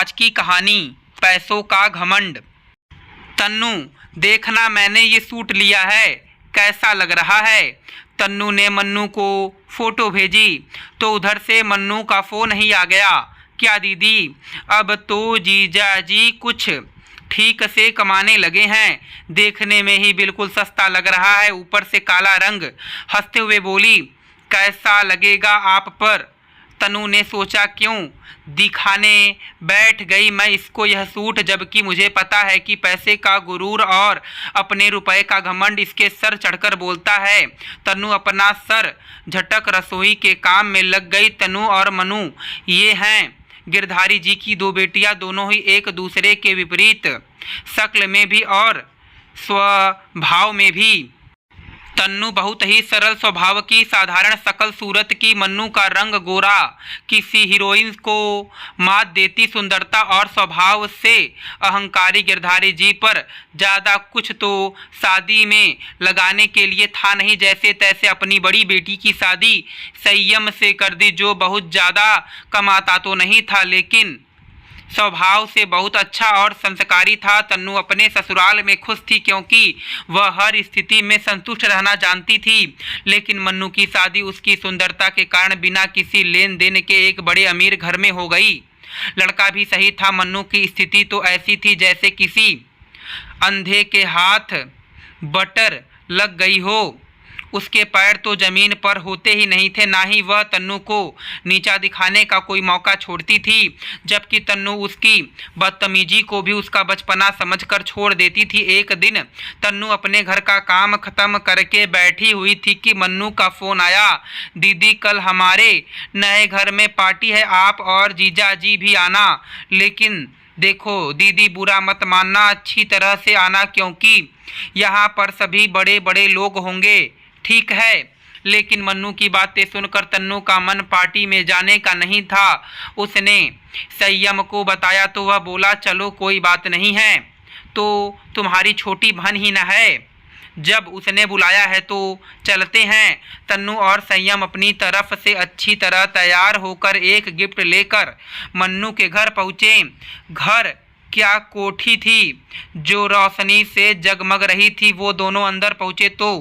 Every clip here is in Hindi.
आज की कहानी, पैसों का घमंड। तन्नू, देखना मैंने ये सूट लिया है, कैसा लग रहा है। तन्नू ने मन्नू को फोटो भेजी तो उधर से मन्नू का फोन ही आ गया। क्या दीदी, अब तो जीजा जी कुछ ठीक से कमाने लगे हैं, देखने में ही बिल्कुल सस्ता लग रहा है, ऊपर से काला रंग। हंसते हुए बोली, कैसा लगेगा आप पर। तनु ने सोचा क्यों दिखाने बैठ गई मैं इसको यह सूट, जबकि मुझे पता है कि पैसे का गुरूर और अपने रुपए का घमंड इसके सर चढ़कर बोलता है। तनु अपना सर झटक रसोई के काम में लग गई। तनु और मनु ये हैं गिरधारी जी की दो बेटियां, दोनों ही एक दूसरे के विपरीत, शक्ल में भी और स्वभाव में भी। तन्नू बहुत ही सरल स्वभाव की, साधारण शकल सूरत की। मन्नू का रंग गोरा, किसी हीरोइन को मात देती सुंदरता और स्वभाव से अहंकारी गिरधारी जी पर ज़्यादा कुछ तो शादी में लगाने के लिए था नहीं। जैसे तैसे अपनी बड़ी बेटी की शादी संयम से कर दी, जो बहुत ज़्यादा कमाता तो नहीं था लेकिन स्वभाव से बहुत अच्छा और संस्कारी था। तन्नू अपने ससुराल में खुश थी क्योंकि वह हर स्थिति में संतुष्ट रहना जानती थी, लेकिन मन्नू की शादी उसकी सुंदरता के कारण बिना किसी लेन देन के एक बड़े अमीर घर में हो गई। लड़का भी सही था, मन्नू की स्थिति तो ऐसी थी जैसे किसी अंधे के हाथ बटर लग गई हो। उसके पैर तो जमीन पर होते ही नहीं थे, ना ही वह तन्नू को नीचा दिखाने का कोई मौका छोड़ती थी, जबकि तन्नू उसकी बदतमीजी को भी उसका बचपना समझकर छोड़ देती थी। एक दिन तन्नू अपने घर का काम खत्म करके बैठी हुई थी कि मन्नू का फ़ोन आया। दीदी, कल हमारे नए घर में पार्टी है, आप और जीजा जी भी आना। लेकिन देखो दीदी, बुरा मत मानना, अच्छी तरह से आना क्योंकि यहाँ पर सभी बड़े बड़े लोग होंगे, ठीक है। लेकिन मन्नू की बातें सुनकर तन्नू का मन पार्टी में जाने का नहीं था। उसने संयम को बताया तो वह बोला, चलो कोई बात नहीं है, तो तुम्हारी छोटी बहन ही न है, जब उसने बुलाया है तो चलते हैं। तन्नू और संयम अपनी तरफ से अच्छी तरह तैयार होकर एक गिफ्ट लेकर मन्नू के घर पहुँचे। घर क्या कोठी थी जो रोशनी से जगमग रही थी। वो दोनों अंदर पहुँचे तो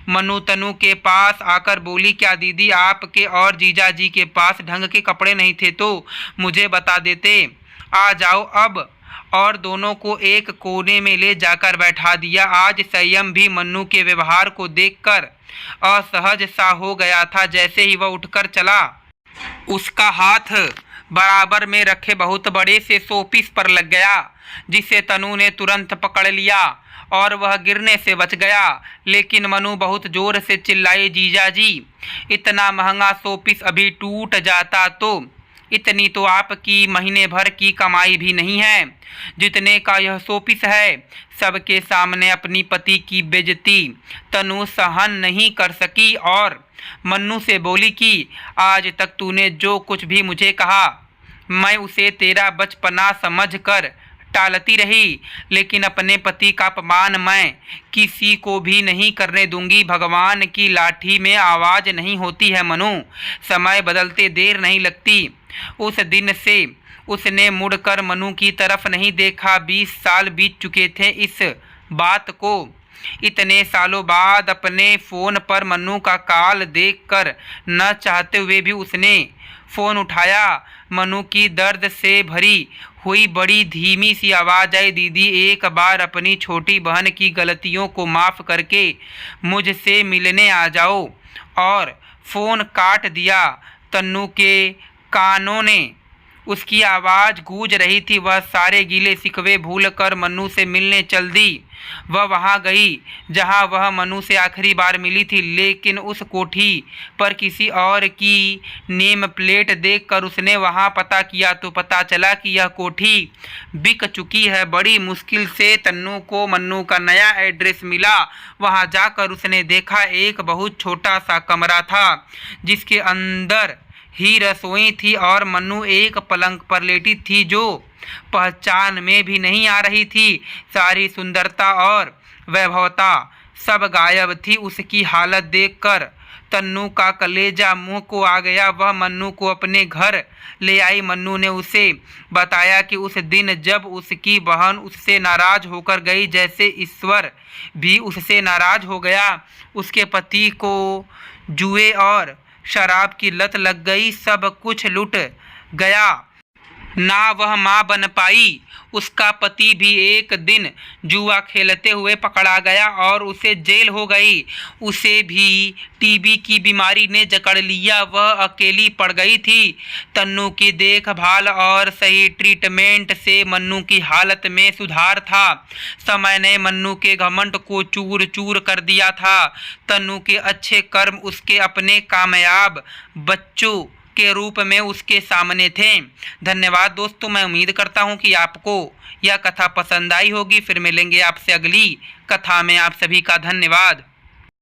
मनु तनु के पास आकर बोली, क्या दीदी, आपके और जीजा जी के पास ढंग के कपड़े नहीं थे तो मुझे बता देते, आ जाओ अब। और दोनों को एक कोने में ले जाकर बैठा दिया। आज संयम भी मन्नू के व्यवहार को देखकर असहज सा हो गया था। जैसे ही वह उठकर चला, उसका हाथ बराबर में रखे बहुत बड़े से शोपीस पर लग गया, जिसे तनु ने तुरंत पकड़ लिया और वह गिरने से बच गया। लेकिन मनु बहुत जोर से चिल्लाई, जीजा जी, इतना महंगा शोपीस अभी टूट जाता तो इतनी तो आपकी महीने भर की कमाई भी नहीं है जितने का यह शोपीस है। सबके सामने अपनी पति की बेइज्जती तनु सहन नहीं कर सकी और मन्नू से बोली कि आज तक तूने जो कुछ भी मुझे कहा मैं उसे तेरा बचपना समझकर टालती रही, लेकिन अपने पति का अपमान मैं किसी को भी नहीं करने दूंगी। भगवान की लाठी में आवाज़ नहीं होती है मनु, समय बदलते देर नहीं लगती। उस दिन से उसने मुड़कर मनु की तरफ नहीं देखा। 20 साल बीत चुके थे इस बात को। इतने सालों बाद अपने फ़ोन पर मन्नू का कॉल देखकर न चाहते हुए भी उसने फ़ोन उठाया। मनु की दर्द से भरी हुई बड़ी धीमी सी आवाज़ आई, दीदी, एक बार अपनी छोटी बहन की गलतियों को माफ़ करके मुझसे मिलने आ जाओ। और फ़ोन काट दिया। तन्नू के कानों ने उसकी आवाज़ गूंज रही थी। वह सारे गीले शिकवे भूलकर मन्नू से मिलने चल दी। वह वहाँ गई जहाँ वह मन्नू से आखिरी बार मिली थी, लेकिन उस कोठी पर किसी और की नेम प्लेट देखकर उसने वहाँ पता किया तो पता चला कि यह कोठी बिक चुकी है। बड़ी मुश्किल से तन्नू को मन्नू का नया एड्रेस मिला। वहाँ जाकर उसने देखा एक बहुत छोटा सा कमरा था जिसके अंदर ही रसोई थी और मन्नू एक पलंग पर लेटी थी जो पहचान में भी नहीं आ रही थी। सारी सुंदरता और वैभवता सब गायब थी। उसकी हालत देखकर तन्नू का कलेजा मुंह को आ गया। वह मन्नू को अपने घर ले आई। मन्नू ने उसे बताया कि उस दिन जब उसकी बहन उससे नाराज होकर गई, जैसे ईश्वर भी उससे नाराज हो गया। उसके पति को जुए और शराब की लत लग गई, सब कुछ लूट गया, ना वह माँ बन पाई। उसका पति भी एक दिन जुआ खेलते हुए पकड़ा गया और उसे जेल हो गई। उसे भी टीबी की बीमारी ने जकड़ लिया। वह अकेली पड़ गई थी। तन्नू की देखभाल और सही ट्रीटमेंट से मन्नू की हालत में सुधार था। समय ने मन्नू के घमंड को चूर चूर कर दिया था। तन्नू के अच्छे कर्म उसके अपने कामयाब बच्चों के रूप में उसके सामने थे। धन्यवाद दोस्तों, मैं उम्मीद करता हूँ कि आपको यह कथा पसंद आई होगी। फिर मिलेंगे आपसे अगली कथा में। आप सभी का धन्यवाद।